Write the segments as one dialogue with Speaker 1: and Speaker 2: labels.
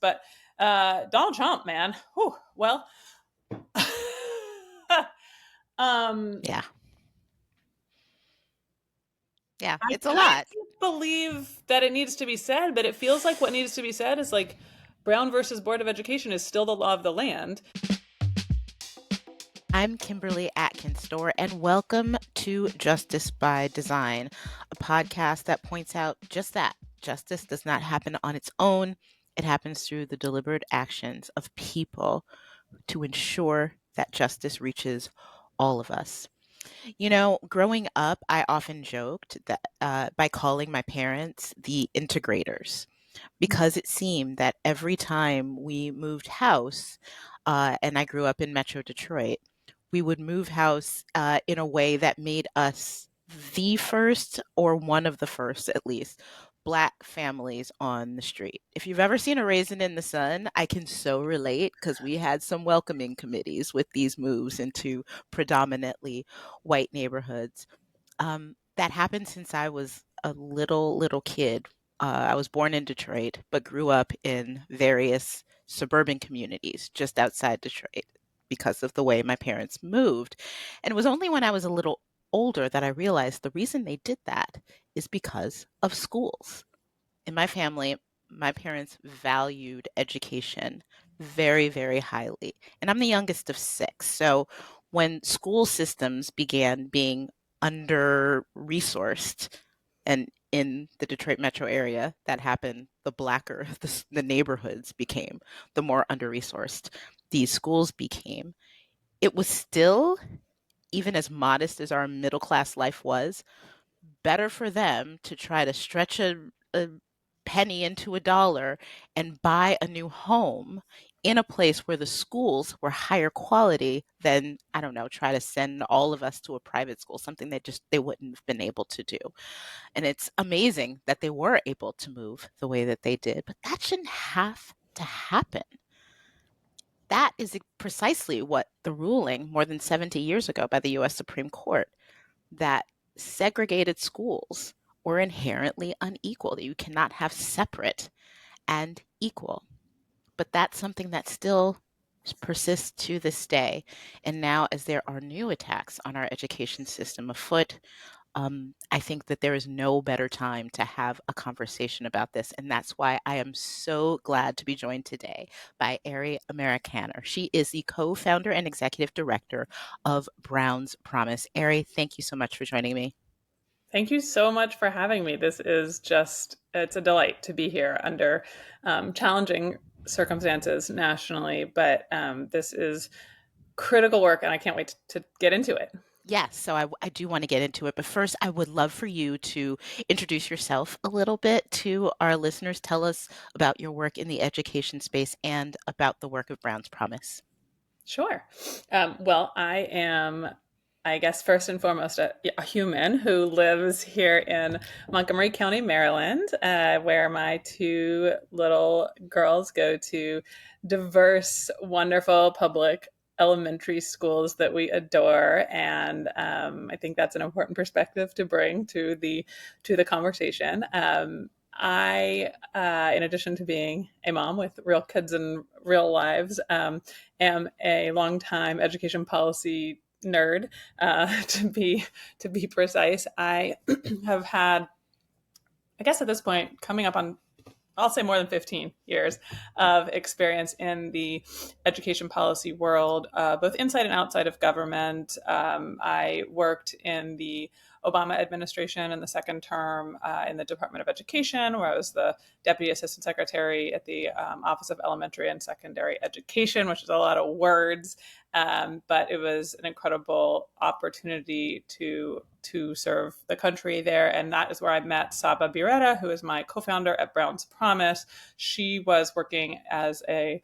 Speaker 1: But Donald Trump, man, whew, well, um,
Speaker 2: Yeah. Yeah.
Speaker 1: I
Speaker 2: It's a
Speaker 1: kind
Speaker 2: lot.
Speaker 1: of believe that it needs to be said, but it feels like what needs to be said is like Brown versus Board of Education is still the law of the land.
Speaker 2: I'm Kimberly Atkins Stohr, and welcome to Justice by Design, a podcast that points out just that. Justice does not happen on its own. It happens through the deliberate actions of people to ensure that justice reaches all of us. You know, growing up, I often joked that by calling my parents the integrators, because it seemed that every time we moved house, and I grew up in Metro Detroit, we would move house in a way that made us the first, or one of the first at least, Black families on the street. If you've ever seen a raisin in the sun, I can so relate because we had some welcoming committees with these moves into predominantly white neighborhoods. That happened since I was a little kid. I was born in Detroit, but grew up in various suburban communities just outside Detroit because of the way my parents moved. And it was only when I was a little older that I realized the reason they did that is because of schools. In my family, my parents valued education very, very highly. And I'm the youngest of six. So when school systems began being under resourced, and in the Detroit metro area, that happened, the blacker the neighborhoods became, the more under resourced these schools became. It was still, even as modest as our middle class life was, better for them to try to stretch a penny into a dollar and buy a new home in a place where the schools were higher quality than, I don't know, try to send all of us to a private school, something that just they wouldn't have been able to do. And it's amazing that they were able to move the way that they did, but that shouldn't have to happen. That is precisely what the ruling more than 70 years ago by the US Supreme Court, that segregated schools were inherently unequal, that you cannot have separate and equal. But that's something that still persists to this day. And now, as there are new attacks on our education system afoot, I think that there is no better time to have a conversation about this. And that's why I am so glad to be joined today by Ary Amerikaner. She is the co founder and executive director of Brown's Promise. Ary, thank you so much for joining me.
Speaker 1: Thank you so much for having me. This is just, it's a delight to be here under challenging circumstances nationally, but this is critical work and I can't wait to get into it.
Speaker 2: Yes, so I do want to get into it, but first, I would love for you to introduce yourself a little bit to our listeners. Tell us about your work in the education space and about the work of Brown's Promise.
Speaker 1: Sure. Well, I am, I guess, first and foremost, a human who lives here in Montgomery County, Maryland, where my two little girls go to diverse, wonderful public elementary schools that we adore, and I think that's an important perspective to bring to the conversation. In addition to being a mom with real kids and real lives, am a longtime education policy nerd. To be precise, I have had, I guess at this point, coming up on, I'll say more than 15 years of experience in the education policy world, both inside and outside of government. I worked in the Obama administration in the second term in the Department of Education, where I was the Deputy Assistant Secretary at the Office of Elementary and Secondary Education, which is a lot of words. But it was an incredible opportunity to serve the country there. And that is where I met Saba Biretta, who is my co-founder at Brown's Promise. She was working as a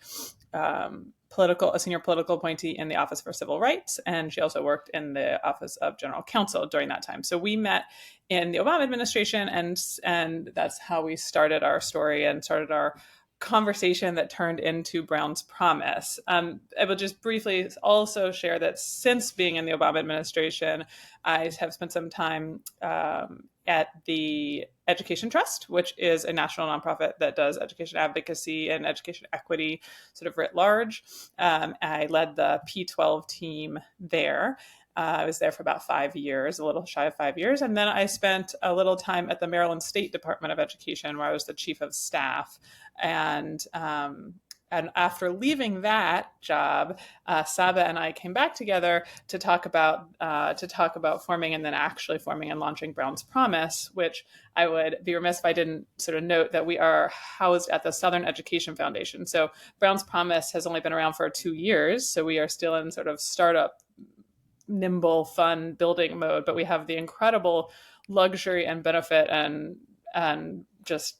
Speaker 1: senior political appointee in the Office for Civil Rights, and she also worked in the Office of General Counsel during that time. So we met in the Obama administration, and that's how we started our story and started our conversation that turned into Brown's Promise. I will just briefly also share that since being in the Obama administration, I have spent some time at the Education Trust, which is a national nonprofit that does education advocacy and education equity sort of writ large. I led the P12 team there. I was there for about 5 years, a little shy of 5 years. And then I spent a little time at the Maryland State Department of Education, where I was the chief of staff. And after leaving that job, Saba and I came back together to talk about forming and then actually forming and launching Brown's Promise, which I would be remiss if I didn't sort of note that we are housed at the Southern Education Foundation. So Brown's Promise has only been around for 2 years, so we are still in sort of startup, nimble, fun building mode, but we have the incredible luxury and benefit and just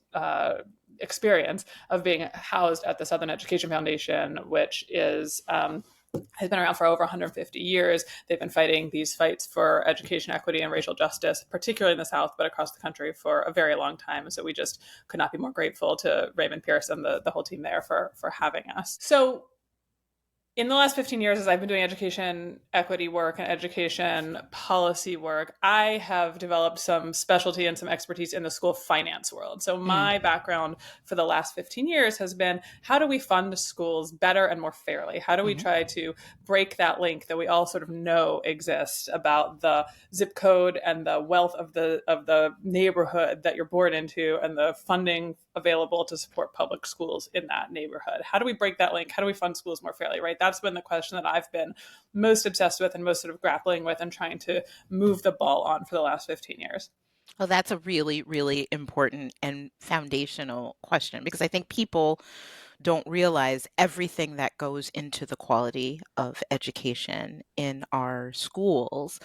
Speaker 1: experience of being housed at the Southern Education Foundation, which is has been around for over 150 years. They've been fighting these fights for education equity and racial justice, particularly in the South, but across the country for a very long time. So we just could not be more grateful to Raymond Pierce and the whole team there for having us. So in the last 15 years, as I've been doing education equity work and education policy work, I have developed some specialty and some expertise in the school finance world. So my background for the last 15 years has been, how do we fund schools better and more fairly? How do we try to break that link that we all sort of know exists about the zip code and the wealth of the neighborhood that you're born into and the funding available to support public schools in that neighborhood? How do we break that link? How do we fund schools more fairly, right? That's been the question that I've been most obsessed with and most sort of grappling with and trying to move the ball on for the last 15 years.
Speaker 2: Well, that's a really, really important and foundational question, because I think people don't realize everything that goes into the quality of education in our schools.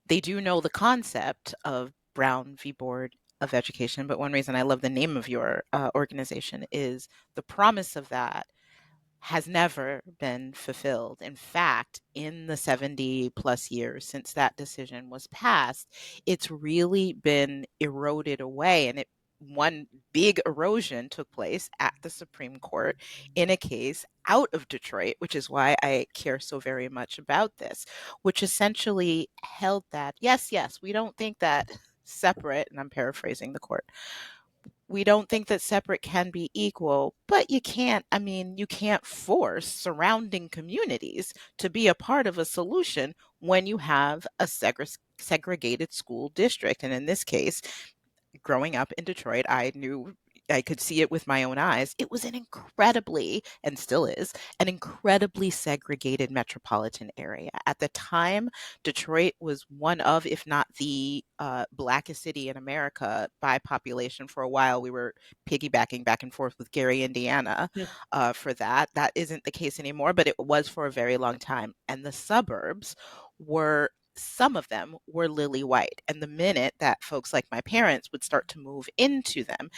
Speaker 2: They do know the concept of Brown v. Board of Education, but one reason I love the name of your organization is the promise of that has never been fulfilled. In fact, in the 70 plus years since that decision was passed, it's really been eroded away. And one big erosion took place at the Supreme Court in a case out of Detroit, which is why I care so very much about this, which essentially held that, yes, we don't think that separate, and I'm paraphrasing the court, we don't think that separate can be equal, but you can't force surrounding communities to be a part of a solution when you have a segregated school district. And in this case, growing up in Detroit, I could see it with my own eyes. It was an incredibly, and still is, an incredibly segregated metropolitan area. At the time, Detroit was one of, if not the blackest city in America by population. For a while, we were piggybacking back and forth with Gary, Indiana, for that. That isn't the case anymore, but it was for a very long time. And the suburbs were, some of them were lily white. And the minute that folks like my parents would start to move into them,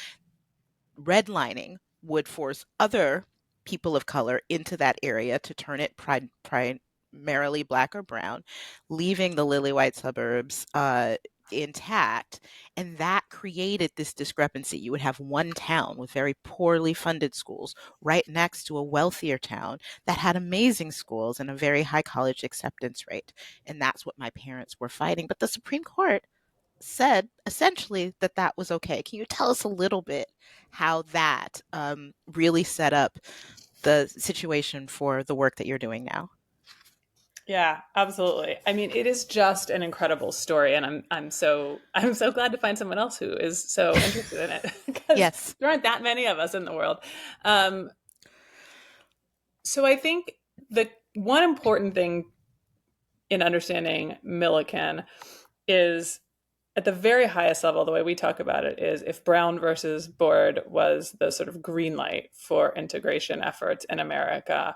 Speaker 2: redlining would force other people of color into that area to turn it primarily black or brown, leaving the lily white suburbs intact. And that created this discrepancy. You would have one town with very poorly funded schools right next to a wealthier town that had amazing schools and a very high college acceptance rate. And that's what my parents were fighting. But the Supreme Court said essentially that that was okay. Can you tell us a little bit how that really set up the situation for the work that you're doing now?
Speaker 1: Yeah, absolutely. I mean, it is just an incredible story, and I'm so glad to find someone else who is so interested in it because
Speaker 2: Yes.
Speaker 1: there aren't that many of us in the world. Um, so I think the one important thing in understanding Milliken is, at the very highest level, the way we talk about it is, if Brown versus Board was the sort of green light for integration efforts in America,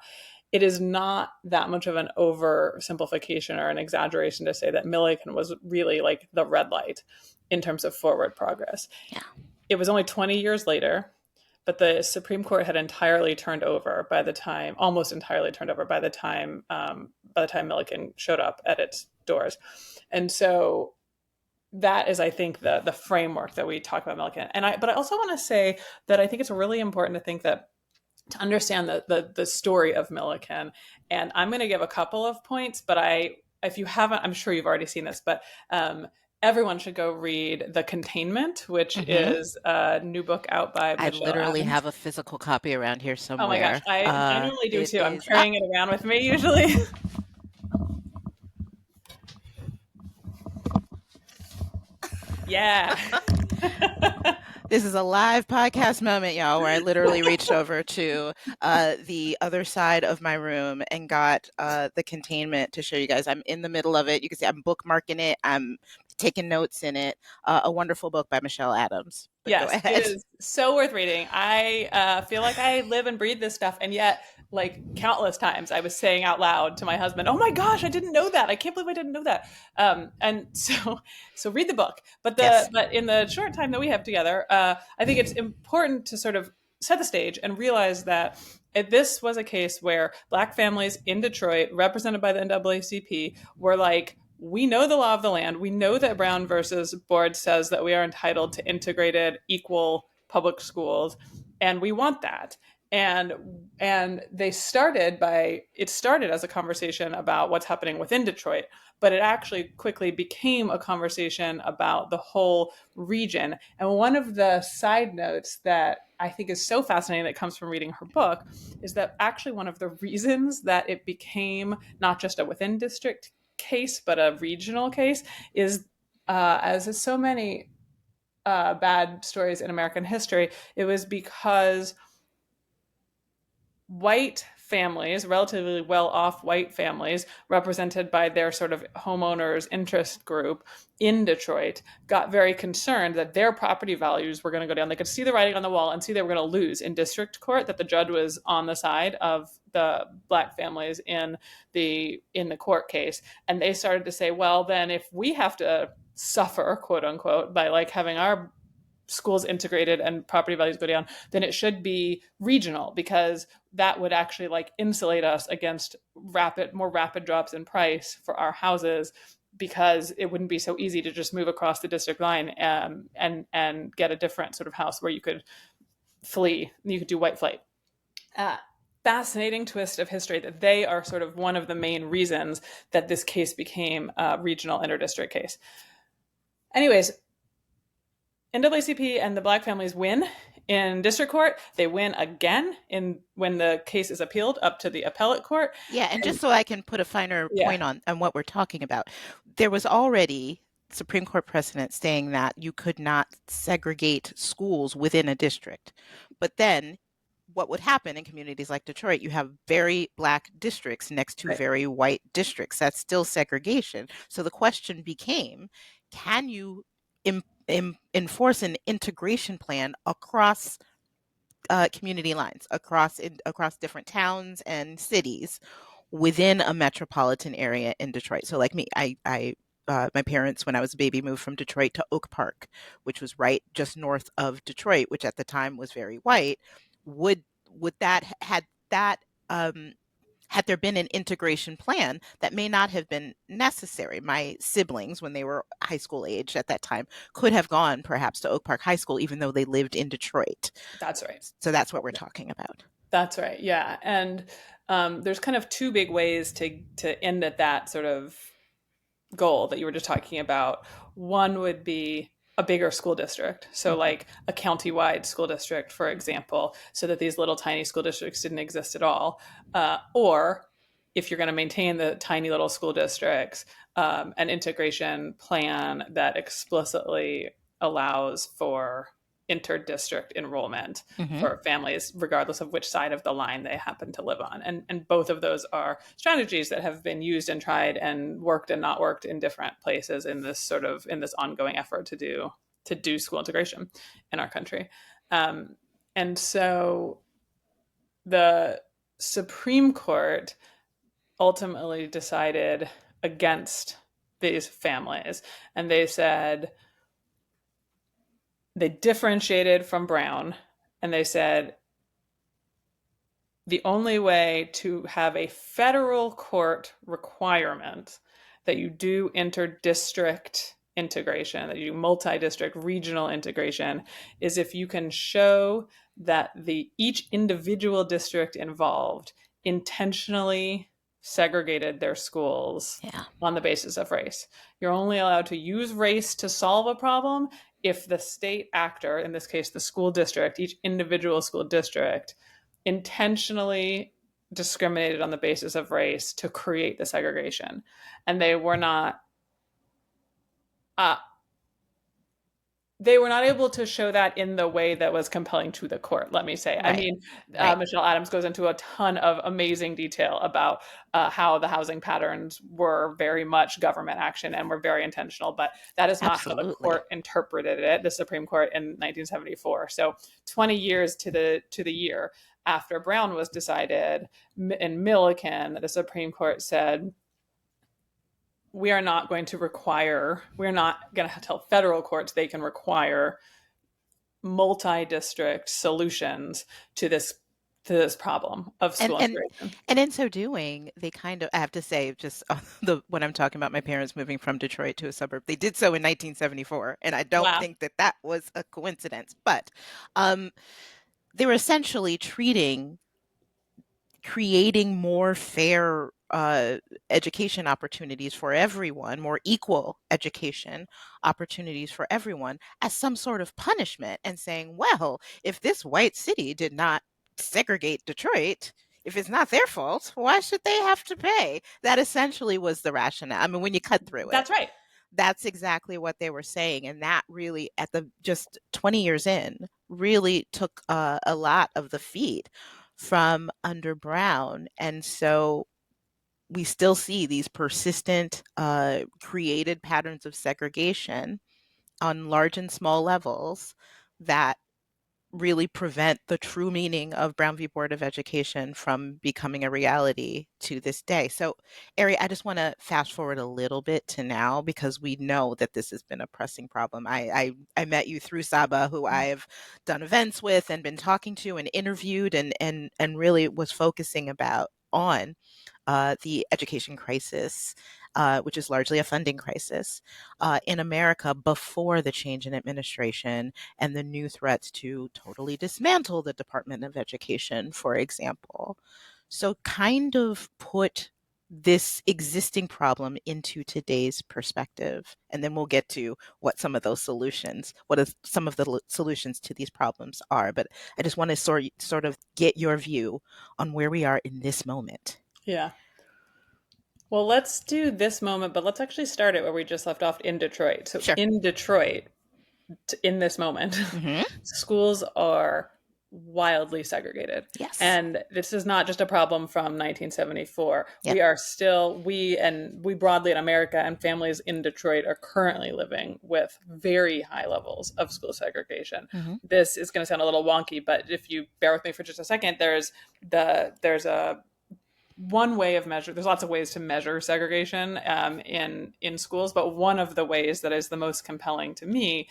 Speaker 1: it is not that much of an oversimplification or an exaggeration to say that Milliken was really like the red light in terms of forward progress.
Speaker 2: Yeah.
Speaker 1: It was only 20 years later, but the Supreme Court had entirely turned over by the time, almost entirely turned over by the time Milliken showed up at its doors. And so that is, I think, the framework that we talk about Milliken. But I also want to say that I think it's really important to think that, to understand the story of Milliken. And I'm going to give a couple of points, but if you haven't, I'm sure you've already seen this, but everyone should go read The Containment, which
Speaker 2: Hmm.
Speaker 1: is a new book out by
Speaker 2: I
Speaker 1: Michelle
Speaker 2: literally
Speaker 1: Adams.
Speaker 2: have a physical copy around here
Speaker 1: Oh my gosh,
Speaker 2: somewhere.
Speaker 1: I normally do
Speaker 2: It
Speaker 1: too. I'm
Speaker 2: is up.
Speaker 1: carrying it around with me usually. Yeah.
Speaker 2: This is a live podcast moment, y'all, where I literally reached over to the other side of my room and got the containment to show you guys. I'm in the middle of it. You can see I'm bookmarking it. I'm taking notes in it. A wonderful book by Michelle Adams. But go
Speaker 1: Yes, it
Speaker 2: ahead.
Speaker 1: is so worth reading. I feel like I live and breathe this stuff, and yet, like countless times, I was saying out loud to my husband, "Oh my gosh, I didn't know that! I can't believe I didn't know that!" And so, so read the book. But
Speaker 2: Yes.
Speaker 1: in the short time that we have together, I think it's important to sort of set the stage and realize that this was a case where Black families in Detroit, represented by the NAACP, were like, we know the law of the land. We know that Brown versus Board says that we are entitled to integrated, equal public schools, and we want that. And they started by it started as a conversation about what's happening within Detroit, but it actually quickly became a conversation about the whole region. And one of the side notes that I think is so fascinating that comes from reading her book is that actually one of the reasons that it became not just a within district case, but a regional case, is as is so many bad stories in American history, it was because white families, relatively well off white families, represented by their sort of homeowners interest group in Detroit, got very concerned that their property values were going to go down. They could see the writing on the wall and see they were going to lose in district court, that the judge was on the side of the Black families in the court case. And they started to say, well, then if we have to suffer, quote unquote, by like having our schools integrated and property values go down, then it should be regional, because that would actually like insulate us against more rapid drops in price for our houses, because it wouldn't be so easy to just move across the district line and get a different sort of house where you could flee, you could do white flight. Uh, Fascinating twist of history that they are sort of one of the main reasons that this case became a regional interdistrict case. Anyways, NAACP and the Black families win in district court. They win again in when the case is appealed up to the appellate court.
Speaker 2: Yeah, and
Speaker 1: And
Speaker 2: just so I can put a finer
Speaker 1: yeah,
Speaker 2: point on what we're talking about, there was already Supreme Court precedent saying that you could not segregate schools within a district. But then what would happen in communities like Detroit, you have very Black districts next to
Speaker 1: right.
Speaker 2: very white districts. That's still segregation. So the question became, can you enforce an integration plan across community lines, across different towns and cities within a metropolitan area in Detroit? So like me, I my parents, when I was a baby, moved from Detroit to Oak Park, which was right just north of Detroit, which at the time was very white. Would that that um, had there been an integration plan, that may not have been necessary. My siblings, when they were high school age at that time, could have gone perhaps to Oak Park High School, even though they lived in Detroit.
Speaker 1: That's right.
Speaker 2: So that's what we're talking about.
Speaker 1: That's right. Yeah, and there's kind of two big ways to end at that sort of goal that you were just talking about. One would be a bigger school district. So,
Speaker 2: Mm-hmm.
Speaker 1: like a county-wide school district, for example, so that these little tiny school districts didn't exist at all. Or if you're going to maintain the tiny little school districts, an integration plan that explicitly allows for inter-district enrollment
Speaker 2: Mm-hmm.
Speaker 1: for families, regardless of which side of the line they happen to live on. And both of those are strategies that have been used and tried and worked and not worked in different places in this ongoing effort to do school integration in our country. And so the Supreme Court ultimately decided against these families, and they said they differentiated from Brown, and they said the only way to have a federal court requirement that you do inter-district integration, that you do multi-district regional integration, is if you can show that the each individual district involved intentionally segregated their schools
Speaker 2: Yeah.
Speaker 1: on the basis of race. You're only allowed to use race to solve a problem if the state actor, in this case the school district, each individual school district, intentionally discriminated on the basis of race to create the segregation. And uh, they were not able to show that in the way that was compelling to the court, let me say. I
Speaker 2: Right.
Speaker 1: mean,
Speaker 2: Right.
Speaker 1: Michelle Adams goes into a ton of amazing detail about how the housing patterns were very much government action and were very intentional, but that is not how the
Speaker 2: Absolutely.
Speaker 1: court interpreted it, the Supreme Court in 1974. So 20 years to the year after Brown was decided in Milliken, the Supreme Court said, we're not going to tell federal courts they can require multi-district solutions to this problem of
Speaker 2: And
Speaker 1: school
Speaker 2: and
Speaker 1: integration.
Speaker 2: and in so doing, they kind of, I have to say, just the when I'm talking about my parents moving from Detroit to a suburb, they did so in 1974, and I don't
Speaker 1: Wow.
Speaker 2: think that that was a coincidence. But um, they were essentially creating more fair education opportunities for everyone, more equal education opportunities for everyone as some sort of punishment, and saying, well, if this white city did not segregate Detroit, if it's not their fault, why should they have to pay? That essentially was the rationale. I mean, when you cut through it,
Speaker 1: That's right.
Speaker 2: that's exactly what they were saying. And that really, at the just 20 years in, really took a lot of the feed from under Brown. And so we still see these persistent, created patterns of segregation on large and small levels that really prevent the true meaning of Brown v. Board of Education from becoming a reality to this day. So, Ary, I just want to fast forward a little bit to now because we know that this has been a pressing problem. I met you through Saba, who I have done events with and been talking to and interviewed and really was focusing about on the education crisis, which is largely a funding crisis in America before the change in administration and the new threats to totally dismantle the Department of Education, for example. So, kind of put this existing problem into today's perspective. And then we'll get to what some of those solutions, some of the solutions to these problems are. But I just want to sort of get your view on where we are in this moment.
Speaker 1: Yeah. Well, let's do this moment, but let's actually start it where we just left off in Detroit. So
Speaker 2: Sure.
Speaker 1: in Detroit, in this moment,
Speaker 2: Hmm.
Speaker 1: schools are wildly segregated.
Speaker 2: Yes.
Speaker 1: And this is not just a problem from 1974.
Speaker 2: Yep.
Speaker 1: We broadly in America and families in Detroit are currently living with very high levels of school segregation.
Speaker 2: Hmm.
Speaker 1: This is going to sound a little wonky, but if you bear with me for just a second, there's a one way of measure. There's lots of ways to measure segregation in schools, but one of the ways that is the most compelling to me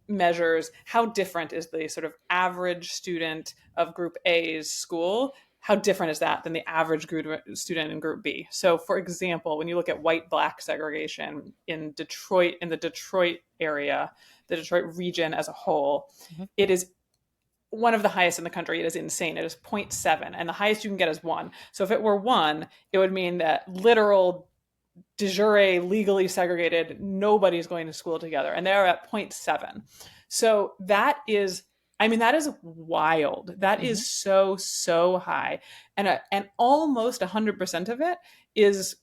Speaker 1: measures how different is the sort of average student of Group A's school. How different is that than the average student in Group B? So, for example, when you look at white-black segregation in Detroit, in the Detroit area, the Detroit region as a whole,
Speaker 2: Hmm.
Speaker 1: it is one of the highest in the country. It is insane. It is 0.7, and the highest you can get is 1. So if it were 1, it would mean that literal de jure legally segregated, nobody's going to school together, and they're at 0.7. So that is wild. That
Speaker 2: Hmm.
Speaker 1: is so high, and almost 100% of it is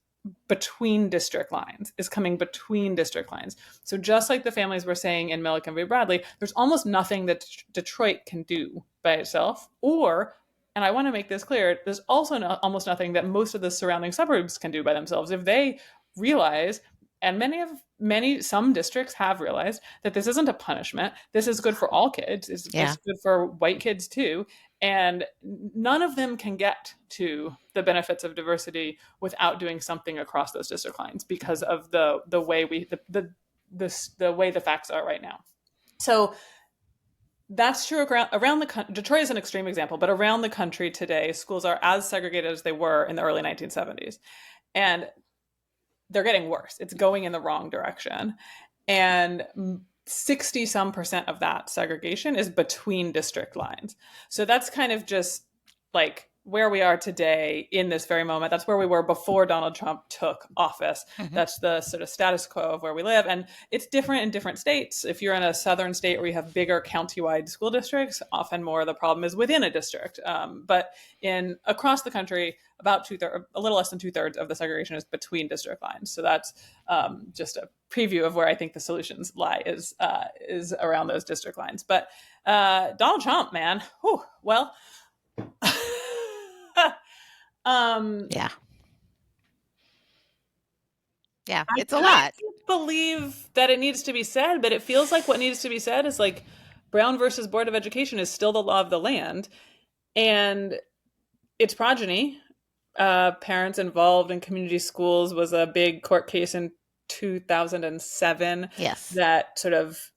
Speaker 1: coming between district lines. So just like the families were saying in Milliken v. Bradley, there's almost nothing that Detroit can do by itself, and I want to make this clear, there's also almost nothing that most of the surrounding suburbs can do by themselves. If they realize, and some districts have realized, that this isn't a punishment, this is good for all kids,
Speaker 2: Yeah.
Speaker 1: it's good for white kids too, and none of them can get to the benefits of diversity without doing something across those district lines because of the way the way the facts are right now. So that's true around the country. Detroit is an extreme example, but around the country today, schools are as segregated as they were in the early 1970s. And they're getting worse. It's going in the wrong direction. And 60 some percent of that segregation is between district lines. So that's kind of just like where we are today in this very moment. That's where we were before Donald Trump took office.
Speaker 2: Hmm.
Speaker 1: That's the sort of status quo of where we live. And it's different in different states. If you're in a southern state where you have bigger county-wide school districts, often more of the problem is within a district. But in across the country, about two-thirds, a little less than two-thirds of the segregation is between district lines. So that's just a preview of where I think the solutions lie is around those district lines. But Donald Trump, man, whew, well, um,
Speaker 2: Yeah. Yeah.
Speaker 1: I
Speaker 2: It's a
Speaker 1: kind
Speaker 2: lot.
Speaker 1: of believe that it needs to be said, but it feels like what needs to be said is like Brown versus Board of Education is still the law of the land, and its progeny, parents involved in community schools, was a big court case in 2007
Speaker 2: Yes.
Speaker 1: that sort of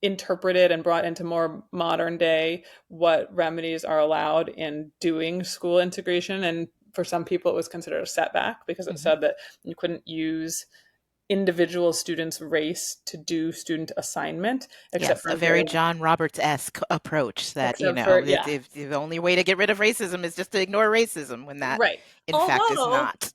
Speaker 1: interpreted and brought into more modern day what remedies are allowed in doing school integration. And for some people, it was considered a setback because it
Speaker 2: Hmm.
Speaker 1: said that you couldn't use individual students' race to do student assignment, except
Speaker 2: Yes,
Speaker 1: for
Speaker 2: a
Speaker 1: in
Speaker 2: very
Speaker 1: very,
Speaker 2: John Roberts-esque approach that,
Speaker 1: except for, yeah,
Speaker 2: if the only way to get rid of racism is just to ignore racism when that,
Speaker 1: right.
Speaker 2: in fact, is
Speaker 1: Although
Speaker 2: not.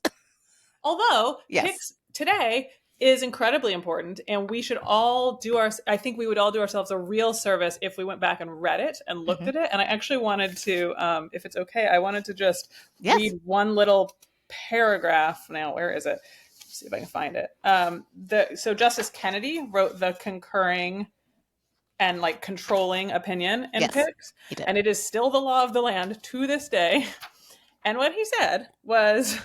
Speaker 1: although
Speaker 2: Yes.
Speaker 1: picks today is incredibly important, and we should all do our, I think we would all do ourselves a real service if we went back and read it and looked
Speaker 2: Hmm.
Speaker 1: at it. And I actually wanted to, if it's okay, I wanted to just
Speaker 2: Yes.
Speaker 1: read one little paragraph. Now, where is it? Let's see if I can find it. So Justice Kennedy wrote the concurring and like controlling opinion in
Speaker 2: Yes,
Speaker 1: picks,
Speaker 2: he did.
Speaker 1: and it is still the law of the land to this day. And what he said was,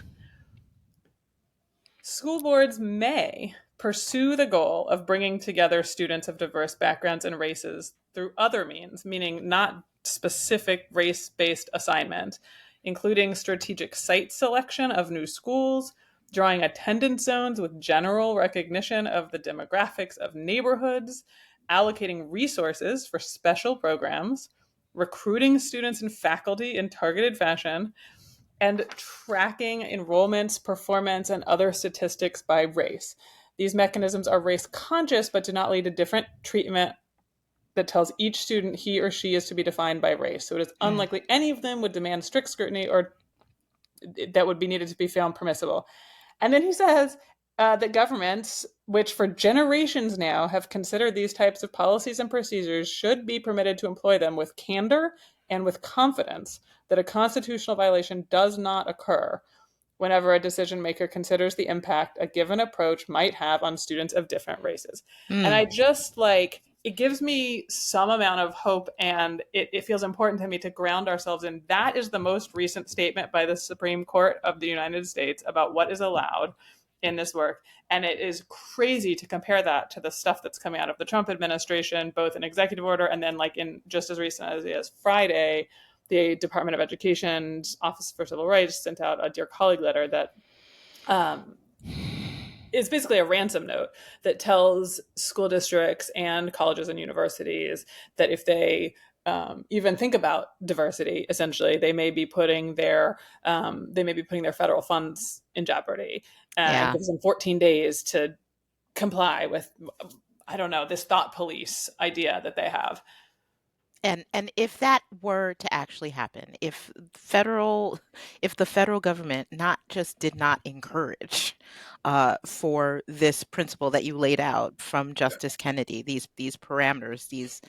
Speaker 1: school boards may pursue the goal of bringing together students of diverse backgrounds and races through other means, meaning not specific race based assignment, including strategic site selection of new schools, drawing attendance zones with general recognition of the demographics of neighborhoods, allocating resources for special programs, recruiting students and faculty in targeted fashion, and tracking enrollments, performance, and other statistics by race. These mechanisms are race conscious but do not lead to different treatment that tells each student he or she is to be defined by race. So it is
Speaker 2: Mm.
Speaker 1: unlikely any of them would demand strict scrutiny or that would be needed to be found permissible. And then he says that governments, which for generations now have considered these types of policies and procedures, should be permitted to employ them with candor and with confidence that a constitutional violation does not occur whenever a decision maker considers the impact a given approach might have on students of different races. And
Speaker 2: Mm.
Speaker 1: I just like, it gives me some amount of hope, and it feels important to me to ground ourselves in that is the most recent statement by the Supreme Court of the United States about what is allowed in this work. And it is crazy to compare that to the stuff that's coming out of the Trump administration, both in executive order and then like in just as recent as Friday, the Department of Education's Office for Civil Rights sent out a Dear Colleague letter that um, is basically a ransom note that tells school districts and colleges and universities that if they even think about diversity, essentially, they may be putting their federal funds in jeopardy, and
Speaker 2: Yeah.
Speaker 1: gives them 14 days to comply with, I don't know, this thought police idea that they have.
Speaker 2: And if that were to actually happen, if the federal government not just did not encourage for this principle that you laid out from Justice Kennedy, these parameters, these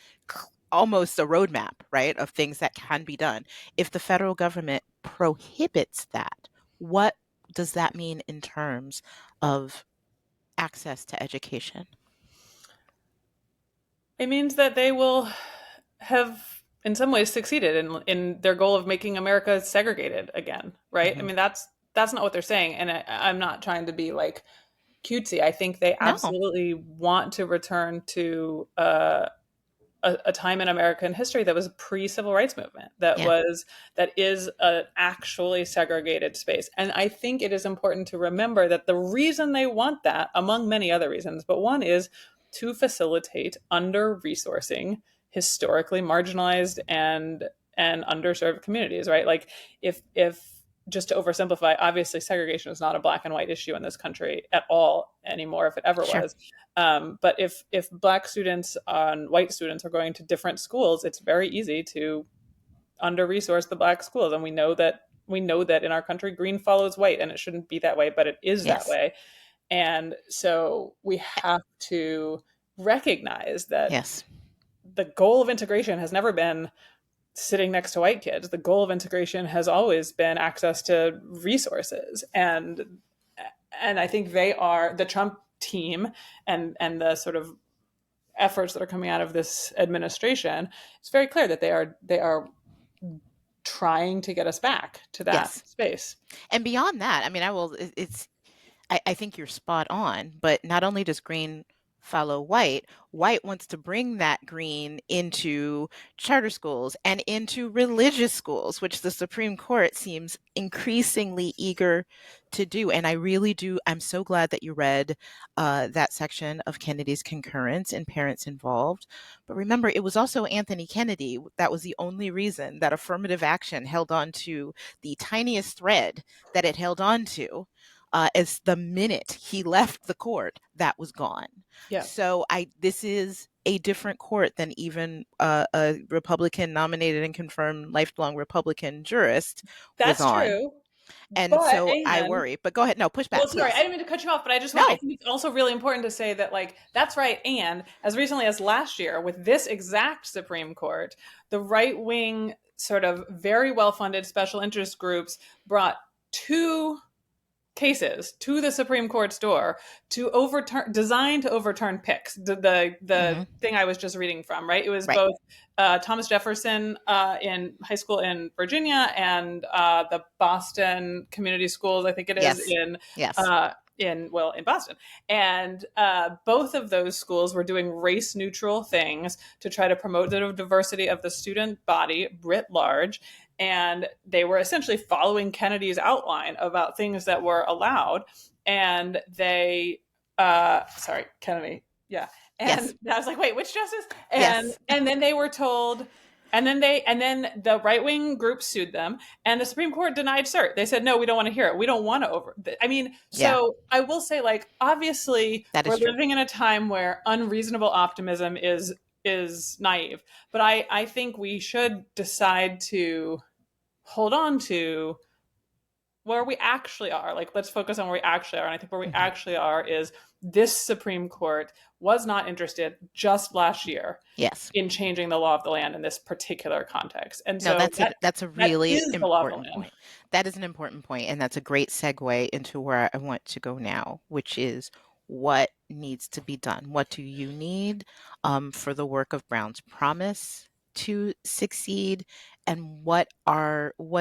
Speaker 2: almost a roadmap, right, of things that can be done. If the federal government prohibits that, what does that mean in terms of access to education?
Speaker 1: It means that they will have in some ways succeeded in their goal of making America segregated again, right? I
Speaker 2: Hmm.
Speaker 1: mean, that's not what they're saying, and I'm not trying to be like cutesy. I think they
Speaker 2: No.
Speaker 1: absolutely want to return to a time in American history that was pre-civil rights movement,
Speaker 2: Yeah.
Speaker 1: that is an actually segregated space. And I think it is important to remember that the reason they want that, among many other reasons, but one is to facilitate under resourcing historically marginalized and underserved communities, right? Like if just to oversimplify, obviously segregation is not a black and white issue in this country at all anymore, if it ever
Speaker 2: Sure.
Speaker 1: was. But if black students and white students are going to different schools, it's very easy to under-resourced the Black schools, and we know that in our country green follows white, and it shouldn't be that way, but it is that
Speaker 2: Yes.
Speaker 1: way. And so we have to recognize that
Speaker 2: Yes.
Speaker 1: the goal of integration has never been sitting next to white kids. The goal of integration has always been access to resources. And I think they are the Trump team, and the sort of efforts that are coming out of this administration. It's very clear that they are trying to get us back to that
Speaker 2: Yes.
Speaker 1: space.
Speaker 2: And beyond that, I mean, I think you're spot on, but not only does green follow white, white wants to bring that green into charter schools and into religious schools, which the Supreme Court seems increasingly eager to do. And I really do. I'm so glad that you read that section of Kennedy's concurrence in Parents Involved. But remember, it was also Anthony Kennedy that was the only reason that affirmative action held on to the tiniest thread that it held on to. As the minute he left the court, that was gone.
Speaker 1: Yeah,
Speaker 2: So this is a different court than even a Republican nominated and confirmed lifelong Republican jurist was
Speaker 1: that's
Speaker 2: on.
Speaker 1: true.
Speaker 2: And
Speaker 1: But
Speaker 2: so I
Speaker 1: and
Speaker 2: worry. But go ahead. No, push
Speaker 1: well,
Speaker 2: back,
Speaker 1: sorry, I
Speaker 2: please.
Speaker 1: didn't mean to cut you off, but I
Speaker 2: No.
Speaker 1: think it's also really important to say that, like, that's right. And as recently as last year, with this exact Supreme Court, the right wing, sort of very well funded special interest groups brought two cases to the Supreme Court's door designed to overturn PICS, the
Speaker 2: Hmm.
Speaker 1: thing I was just reading from, right? It was
Speaker 2: Right.
Speaker 1: both Thomas Jefferson in high school in Virginia, and the Boston Community Schools, I think it is,
Speaker 2: Yes. Yes.
Speaker 1: in Boston. And both of those schools were doing race neutral things to try to promote the diversity of the student body writ large. And they were essentially following Kennedy's outline about things that were allowed. And Kennedy, yeah. And
Speaker 2: Yes.
Speaker 1: I was like, wait, which justice? And
Speaker 2: Yes.
Speaker 1: and then they were told, and then the right wing group sued them, and the Supreme Court denied cert. They said, no, we don't want to hear it. We don't want to I mean,
Speaker 2: Yeah,
Speaker 1: so I will say, like, obviously,
Speaker 2: that
Speaker 1: we're
Speaker 2: is true.
Speaker 1: living in a time where unreasonable optimism is naive. But I think we should decide to hold on to where we actually are. Like, let's focus on where we actually are. And I think where we
Speaker 2: Hmm.
Speaker 1: actually are is this Supreme Court was not interested just last year
Speaker 2: Yes.
Speaker 1: in changing the law of the land in this particular context. And
Speaker 2: No,
Speaker 1: so
Speaker 2: that's a
Speaker 1: that
Speaker 2: really
Speaker 1: is the law of the
Speaker 2: important
Speaker 1: land.
Speaker 2: point. That is an important point, and that's a great segue into where I want to go now, which is what needs to be done. What do you need for the work of Brown's Promise to succeed, and what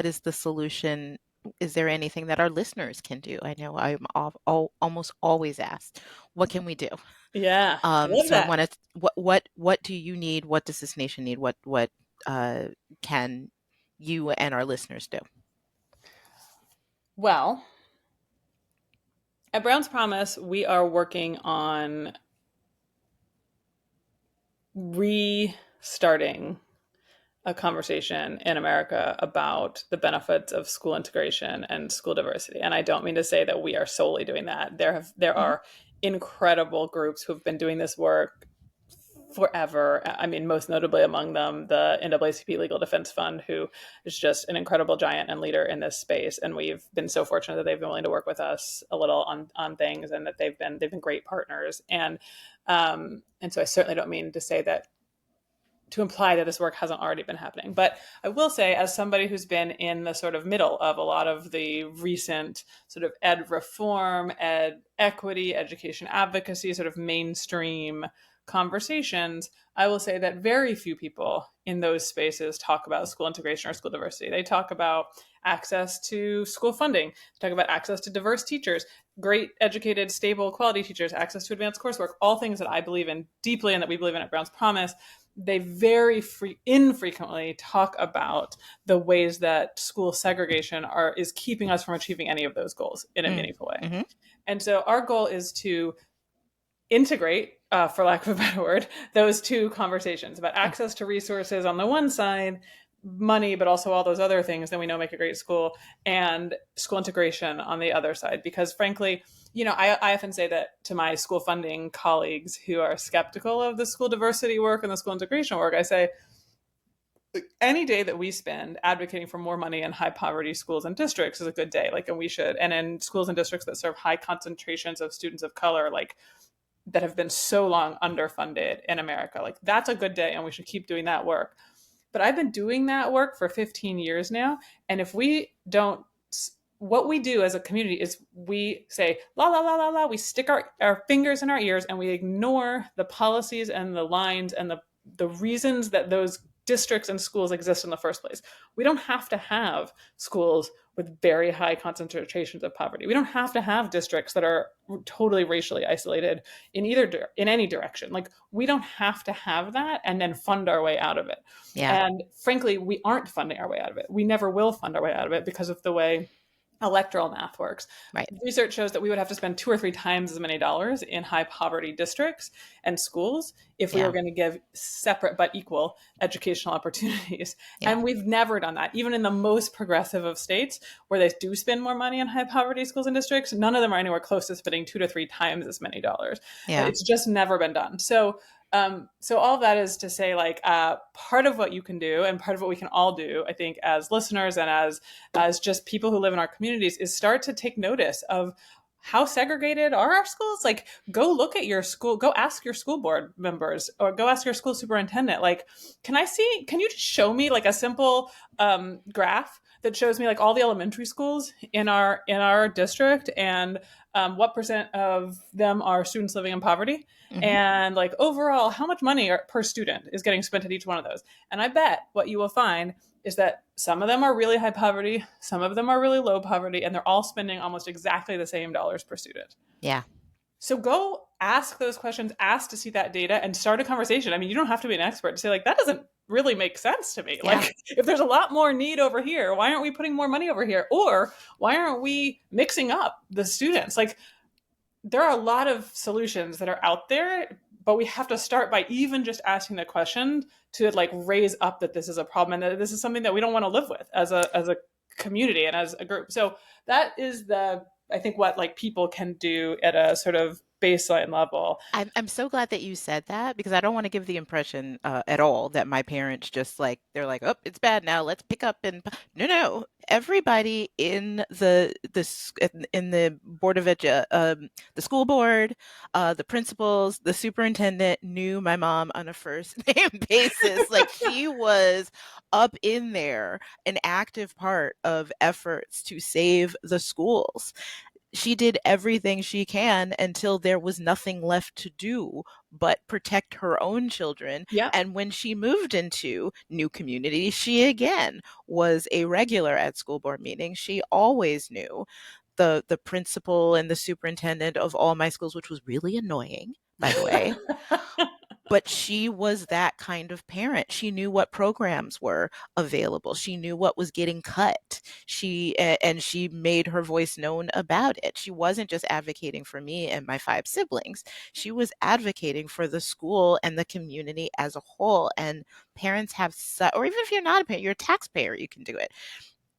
Speaker 2: is the solution? Is there anything that our listeners can do? I know almost always asked, what can we do?
Speaker 1: Yeah, I love
Speaker 2: So I
Speaker 1: that.
Speaker 2: want to, what do you need? What does this nation need? What can you and our listeners do?
Speaker 1: Well, at Brown's Promise, we are working on restarting a conversation in America about the benefits of school integration and school diversity. And I don't mean to say that we are solely doing that. There
Speaker 2: Hmm.
Speaker 1: are incredible groups who have been doing this work forever. I mean, most notably among them, the NAACP Legal Defense Fund, who is just an incredible giant and leader in this space. And we've been so fortunate that they've been willing to work with us a little on things, and that they've been great partners. And so I certainly don't mean to say that, to imply that this work hasn't already been happening. But I will say, as somebody who's been in the sort of middle of a lot of the recent sort of ed reform, ed equity, education advocacy, sort of mainstream conversations, I will say that very few people in those spaces talk about school integration or school diversity. They talk about access to school funding, they talk about access to diverse teachers, great educated, stable, quality teachers, access to advanced coursework, all things that I believe in deeply and that we believe in at Brown's Promise. They very infrequently talk about the ways that school segregation is keeping us from achieving any of those goals in a meaningful way.
Speaker 2: Mm-hmm.
Speaker 1: And so our goal is to integrate, for lack of a better word, those two conversations about access to resources on the one side, money, but also all those other things that we know make a great school, and school integration on the other side. Because frankly, I often say that to my school funding colleagues who are skeptical of the school diversity work and the school integration work. I say, any day that we spend advocating for more money in high poverty schools and districts is a good day. Like, and we should, and in schools and districts that serve high concentrations of students of color, like that have been so long underfunded in America, like that's a good day, and we should keep doing that work. But I've been doing that work for 15 years now. And if we don't, what we do as a community is we say, la, la, la, la, la, we stick our fingers in our ears and we ignore the policies and the lines and the reasons that those districts and schools exist in the first place. We don't have to have schools with very high concentrations of poverty. We don't have to have districts that are totally racially isolated in any direction. Like, we don't have to have that and then fund our way out of it.
Speaker 2: Yeah.
Speaker 1: And frankly, we aren't funding our way out of it. We never will fund our way out of it because of the way electoral math works.
Speaker 2: Right.
Speaker 1: Research shows that we would have to spend 2 or 3 times as many dollars in high poverty districts and schools if we
Speaker 2: Yeah.
Speaker 1: were going to give separate but equal educational opportunities.
Speaker 2: Yeah.
Speaker 1: And we've never done that. Even in the most progressive of states where they do spend more money in high poverty schools and districts, none of them are anywhere close to spending 2 to 3 times as many dollars.
Speaker 2: Yeah.
Speaker 1: It's just never been done. So all of that is to say, like, part of what you can do and part of what we can all do, I think, as listeners and as just people who live in our communities, is start to take notice of how segregated are our schools. Like, go look at your school, go ask your school board members, or go ask your school superintendent, like, can you just show me like a simple graph that shows me like all the elementary schools in our district, and what percent of them are students living in poverty,
Speaker 2: Mm-hmm.
Speaker 1: and like overall how much money per student is getting spent at each one of those. And I bet what you will find is that some of them are really high poverty, some of them are really low poverty, and they're all spending almost exactly the same dollars per student.
Speaker 2: Yeah.
Speaker 1: So go ask those questions, ask to see that data, and start a conversation. I mean, you don't have to be an expert to say, like, that doesn't really make sense to me.
Speaker 2: Yeah.
Speaker 1: Like, if there's a lot more need over here, why aren't we putting more money over here? Or why aren't we mixing up the students? Like, there are a lot of solutions that are out there, but we have to start by even just asking the question to like raise up that this is a problem and that this is something that we don't want to live with as a community and as a group. So that is I think what like people can do at a sort of baseline level.
Speaker 2: I'm so glad that you said that, because I don't want to give the impression at all that my parents just like, they're like, oh, it's bad now, let's pick up. And no, everybody in the board of the school board, the principals, the superintendent knew my mom on a first name basis. Like, she was up in there, an active part of efforts to save the schools. She did everything she can until there was nothing left to do but protect her own children.
Speaker 1: Yeah.
Speaker 2: And when she moved into new community, she again was a regular at school board meetings. She always knew the principal and the superintendent of all my schools, which was really annoying, by the way. But she was that kind of parent. She knew what programs were available. She knew what was getting cut. She made her voice known about it. She wasn't just advocating for me and my 5 siblings. She was advocating for the school and the community as a whole. And parents have or even if you're not a parent, you're a taxpayer, you can do it.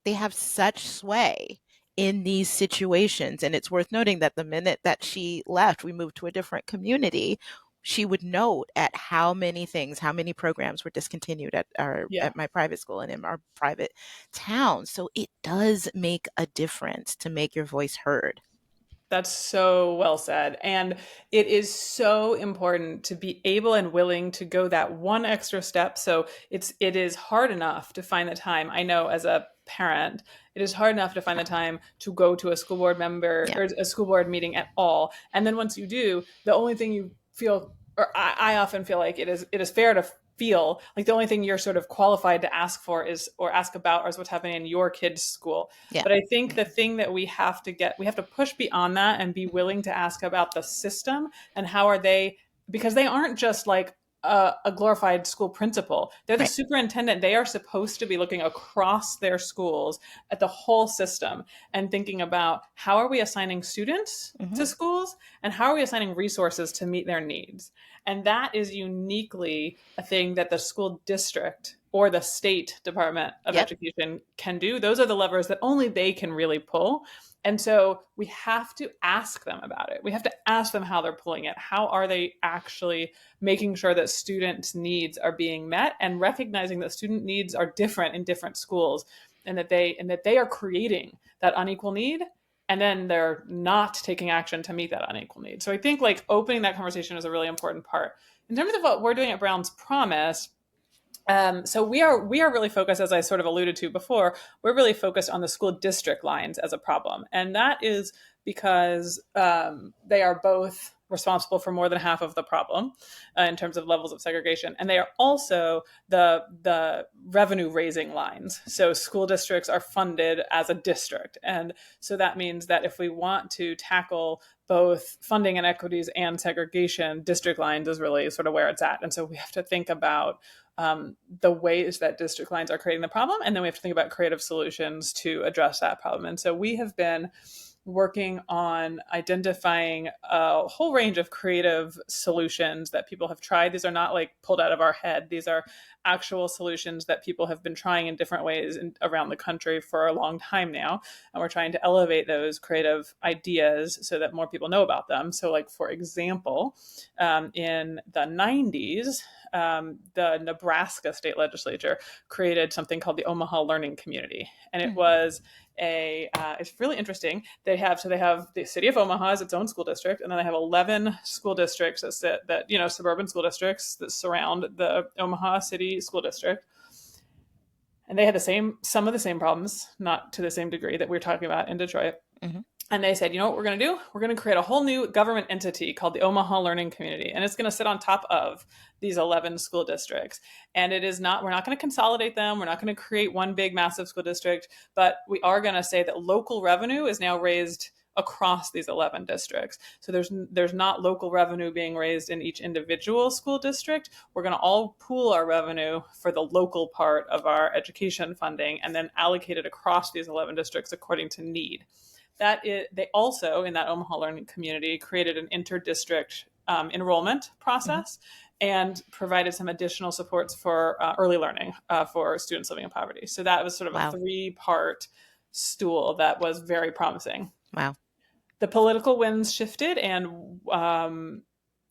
Speaker 2: They have such sway in these situations. And it's worth noting that the minute that she left, we moved to a different community. She would note at how many programs were discontinued at my private school and in our private town. So it does make a difference to make your voice heard.
Speaker 1: That's so well said. And it is so important to be able and willing to go that one extra step. So it is hard enough to find the time. I know as a parent, it is hard enough to find the time to go to a school board member or a school board meeting at all. And then once you do, the only thing you feel, or I often feel like it is fair to feel like the only thing you're sort of qualified to ask for is, or ask about, is what's happening in your kid's school.
Speaker 2: Yeah.
Speaker 1: But I think the thing that we have to push beyond that and be willing to ask about the system and how are they, because they aren't just like a glorified school principal. They're the superintendent. They are supposed to be looking across their schools at the whole system and thinking about how are we assigning students to schools and how are we assigning resources to meet their needs. And that is uniquely a thing that the school district or the state Department of
Speaker 2: Yep.
Speaker 1: Education can do. Those are the levers that only they can really pull. And so we have to ask them about it. We have to ask them how they're pulling it. How are they actually making sure that students' needs are being met, and recognizing that student needs are different in different schools, and that they are creating that unequal need, and then they're not taking action to meet that unequal need. So I think like opening that conversation is a really important part. In terms of what we're doing at Brown's Promise, so we are really focused, as I sort of alluded to before, we're really focused on the school district lines as a problem, and that is because they are both responsible for more than half of the problem in terms of levels of segregation, and they are also the revenue raising lines. So school districts are funded as a district, and so that means that if we want to tackle both funding inequities and segregation, district lines is really sort of where it's at. And so we have to think about the ways that district lines are creating the problem, and then we have to think about creative solutions to address that problem. And so we have been working on identifying a whole range of creative solutions that people have tried. These are not like pulled out of our head. These are actual solutions that people have been trying in different ways around the country for a long time now. And we're trying to elevate those creative ideas so that more people know about them. So, like, for example, in the 90s, the Nebraska state legislature created something called the Omaha Learning Community. And it was it's really interesting. They have the city of Omaha as its own school district, and then they have 11 school districts that suburban school districts that surround the Omaha City School District. And they had some of the same problems, not to the same degree that we're talking about in Detroit.
Speaker 2: Mm-hmm.
Speaker 1: And they said, you know what we're going to do? We're going to create a whole new government entity called the Omaha Learning Community. And it's going to sit on top of these 11 school districts. And we're not going to consolidate them. We're not going to create one big, massive school district. But we are going to say that local revenue is now raised across these 11 districts. So there's not local revenue being raised in each individual school district. We're going to all pool our revenue for the local part of our education funding and then allocate it across these 11 districts according to need. They also, in that Omaha Learning Community, created an inter-district enrollment process and provided some additional supports for early learning for students living in poverty. So that was sort of a
Speaker 2: Wow.
Speaker 1: 3-part stool that was very promising.
Speaker 2: Wow.
Speaker 1: The political winds shifted, and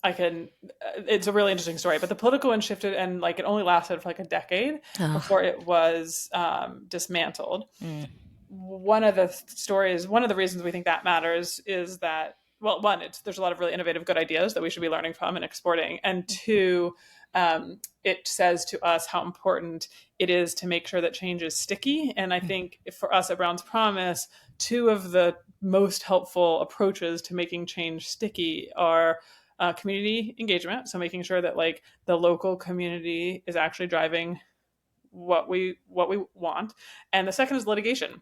Speaker 1: it's a really interesting story, but the political wind shifted, and like it only lasted for like a decade before it was dismantled. One of the reasons we think that matters is that, well, one, there's a lot of really innovative, good ideas that we should be learning from and exporting. And two, it says to us how important it is to make sure that change is sticky. And I think for us at Brown's Promise, two of the most helpful approaches to making change sticky are community engagement. So making sure that like the local community is actually driving what we want. And the second is litigation.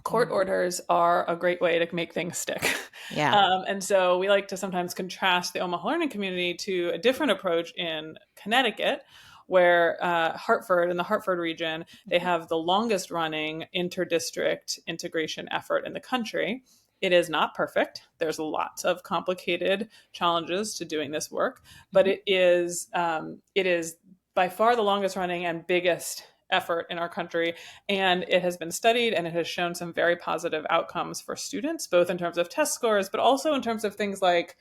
Speaker 1: Court orders are a great way to make things stick.
Speaker 2: Yeah.
Speaker 1: And so we like to sometimes contrast the Omaha Learning Community to a different approach in Connecticut, where Hartford, in the Hartford region, they have the longest running inter-district integration effort in the country. It is not perfect. There's lots of complicated challenges to doing this work, but it is by far the longest running and biggest effort in our country. And it has been studied, and it has shown some very positive outcomes for students, both in terms of test scores, but also in terms of things like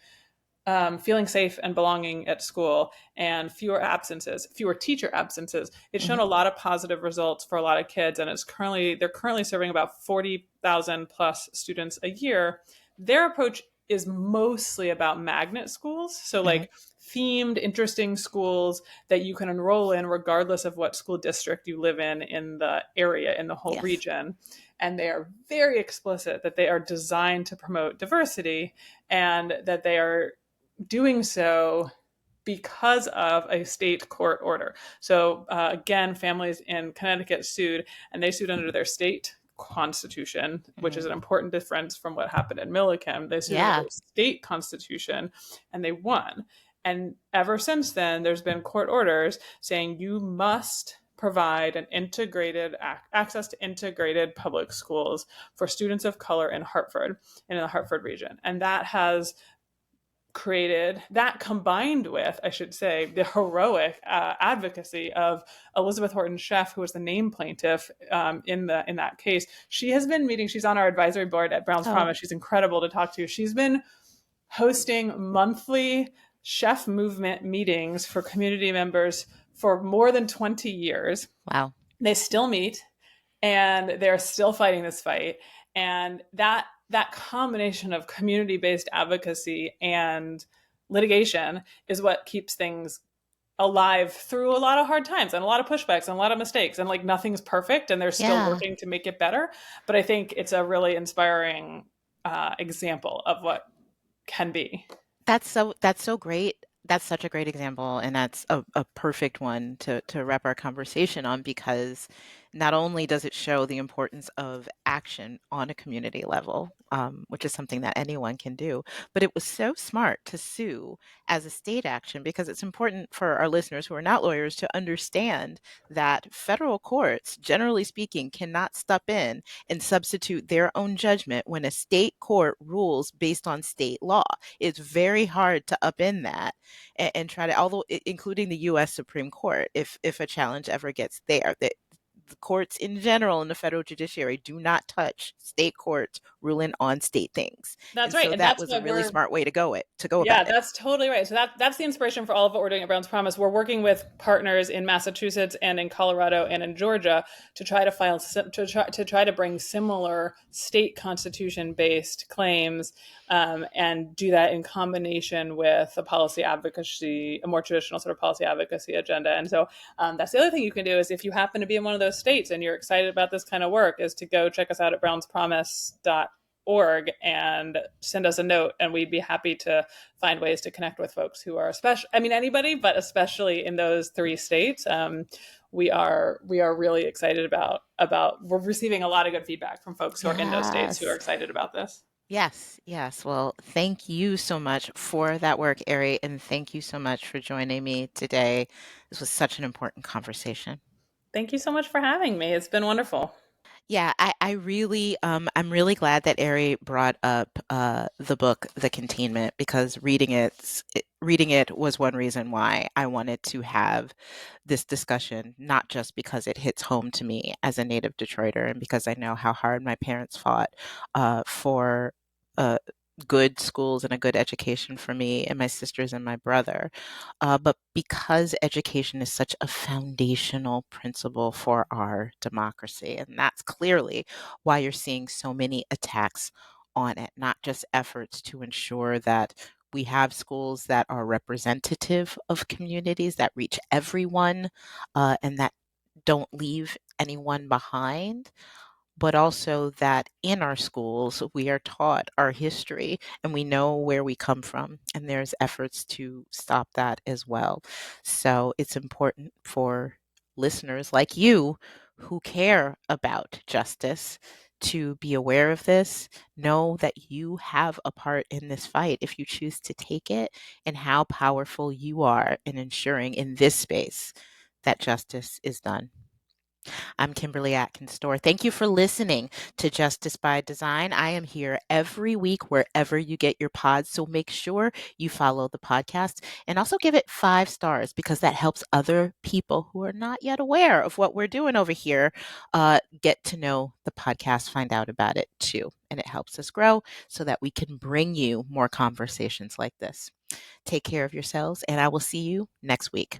Speaker 1: feeling safe and belonging at school, and fewer teacher absences. It's shown a lot of positive results for a lot of kids, and they're currently serving about 40,000 plus students a year. Their approach is mostly about magnet schools. So like themed, interesting schools that you can enroll in regardless of what school district you live in the area, in the whole region. And they are very explicit that they are designed to promote diversity, and that they are doing so because of a state court order. So again, families in Connecticut sued, and they sued under their state constitution, which is an important difference from what happened in Milliken. They sued under their state constitution, and they won. And ever since then, there's been court orders saying you must provide an integrated access to integrated public schools for students of color in Hartford and in the Hartford region. And that has created, that combined with, I should say, the heroic advocacy of Elizabeth Horton Sheff, who was the named plaintiff in that case. She has been meeting. She's on our advisory board at Brown's
Speaker 2: Oh,
Speaker 1: Promise. She's incredible to talk to. She's been hosting monthly Sheff movement meetings for community members for more than 20 years.
Speaker 2: wow.
Speaker 1: They still meet and they're still fighting this fight. And that combination of community-based advocacy and litigation is what keeps things alive through a lot of hard times and a lot of pushbacks and a lot of mistakes, and like nothing's perfect and they're still
Speaker 2: Yeah.
Speaker 1: working to make it better. But I think it's a really inspiring example of what can be.
Speaker 2: That's so great. That's such a great example, and that's a perfect one to wrap our conversation on, because not only does it show the importance of action on a community level, which is something that anyone can do, but it was so smart to sue as a state action, because it's important for our listeners who are not lawyers to understand that federal courts, generally speaking, cannot step in and substitute their own judgment when a state court rules based on state law. It's very hard to upend that and try to, although including the U.S. Supreme Court, if a challenge ever gets there, that the courts in general in the federal judiciary do not touch state courts ruling on state things.
Speaker 1: That's
Speaker 2: And
Speaker 1: right.
Speaker 2: so
Speaker 1: And
Speaker 2: that
Speaker 1: that's
Speaker 2: was a
Speaker 1: why
Speaker 2: really
Speaker 1: we're
Speaker 2: smart way to go
Speaker 1: Yeah,
Speaker 2: about it.
Speaker 1: that's totally right. So that's the inspiration for all of what we're doing at Brown's Promise. We're working with partners in Massachusetts and in Colorado and in Georgia to try to file to try to bring similar state constitution based claims, and do that in combination with a policy advocacy, a more traditional sort of policy advocacy agenda. And so that's the other thing you can do is, if you happen to be in one of those states and you're excited about this kind of work, is to go check us out at brownspromise.org and send us a note, and we'd be happy to find ways to connect with folks who are especially, I mean, anybody, but especially in those three states. We are really excited about we're receiving a lot of good feedback from folks who are in those states who are
Speaker 2: Yes.
Speaker 1: excited about this.
Speaker 2: Yes, yes. Well, thank you so much for that work, Ary, and thank you so much for joining me today. This was such an important conversation.
Speaker 1: Thank you so much for having me. It's been wonderful.
Speaker 2: Yeah, I really, I'm really glad that Ari brought up the book, The Containment, because reading it was one reason why I wanted to have this discussion, not just because it hits home to me as a native Detroiter and because I know how hard my parents fought for uh, good schools and a good education for me and my sisters and my brother, but because education is such a foundational principle for our democracy. And that's clearly why you're seeing so many attacks on it, not just efforts to ensure that we have schools that are representative of communities, that reach everyone, and that don't leave anyone behind, but also that in our schools we are taught our history and we know where we come from, and there's efforts to stop that as well. So it's important for listeners like you who care about justice to be aware of this, know that you have a part in this fight if you choose to take it, and how powerful you are in ensuring in this space that justice is done. I'm Kimberly Atkins Stohr. Thank you for listening to Justice by Design. I am here every week wherever you get your pods, so make sure you follow the podcast and also give it 5 stars, because that helps other people who are not yet aware of what we're doing over here get to know the podcast, find out about it too. And it helps us grow so that we can bring you more conversations like this. Take care of yourselves, and I will see you next week.